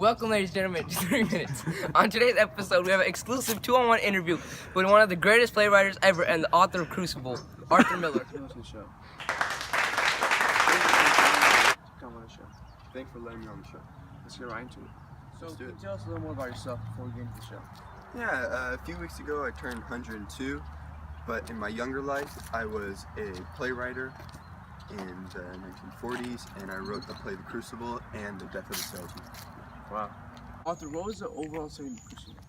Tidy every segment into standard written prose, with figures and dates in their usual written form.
Welcome, ladies and gentlemen, to 3 Minutes. On today's episode, we have an exclusive 2-on-1 interview with one of the greatest playwrighers ever and the author of Crucible, Arthur Miller. Come on the show. Thanks for letting me on the show. Let's get right into it. So, Let's do it. tell us a little more about yourself before we get into the show. Yeah, a few weeks ago I turned 102, but in my younger life I was a playwright in the 1940s, and I wrote the play The Crucible and The Death of the Salesman. Wow. Arthur, what was the overall setting of the Crucible?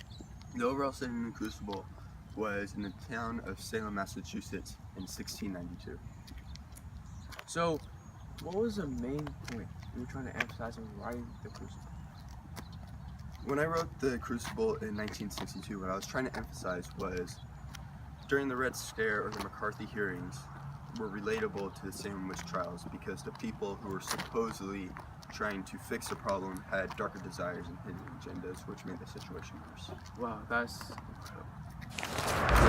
The overall setting in The Crucible was in the town of Salem, Massachusetts in 1692. So, what was the main point you were trying to emphasize in writing the Crucible? When I wrote The Crucible in 1962, what I was trying to emphasize was during the Red Scare or the McCarthy hearings were relatable to the Salem witch trials, because the people who were supposedly trying to fix the problem had darker desires and hidden agendas, which made the situation worse. Wow, that's incredible.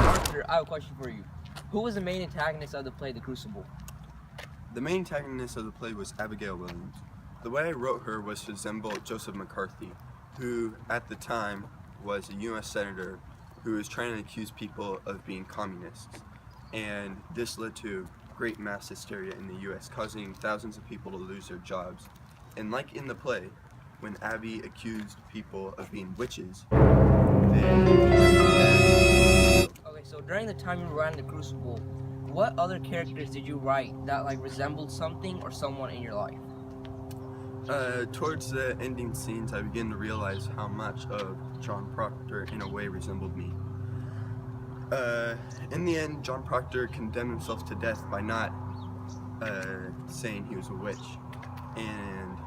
Arthur, I have a question for you. Who was the main antagonist of the play The Crucible? The main antagonist of the play was Abigail Williams. The way I wrote her was to resemble Joseph McCarthy, who at the time was a U.S. senator who was trying to accuse people of being communists. And this led to great mass hysteria in the U.S., causing thousands of people to lose their jobs. And like in the play, when Abby accused people of being witches, Okay, so during the time you were writing The Crucible, what other characters did you write that resembled something or someone in your life? Towards the ending scenes, I began to realize how much of John Proctor in a way resembled me. In the end, John Proctor condemned himself to death by not saying he was a witch. And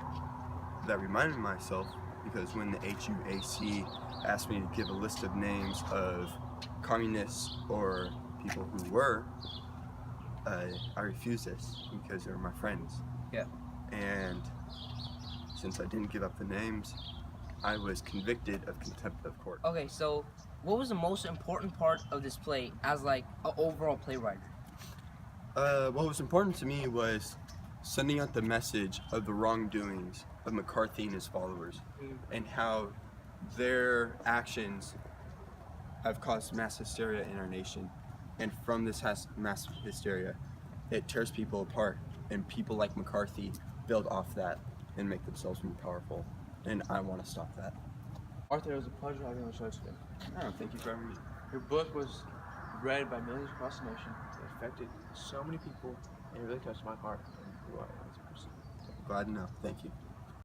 that reminded myself, because when the HUAC asked me to give a list of names of communists or people who were, I refused this because they were my friends. Yeah. And since I didn't give up the names, I was convicted of contempt of court. Okay, so what was the most important part of this play as an overall playwright? What was important to me was sending out the message of the wrongdoings of McCarthy and his followers, and how their actions have caused mass hysteria in our nation. And from this mass hysteria, it tears people apart, and people like McCarthy build off that and make themselves more powerful. And I want to stop that. Arthur, it was a pleasure having you on the show today. Oh, thank you for having me. Your book was read by millions across the nation. It affected so many people, and it really touched my heart and who I am as a person. Glad to know. Thank you.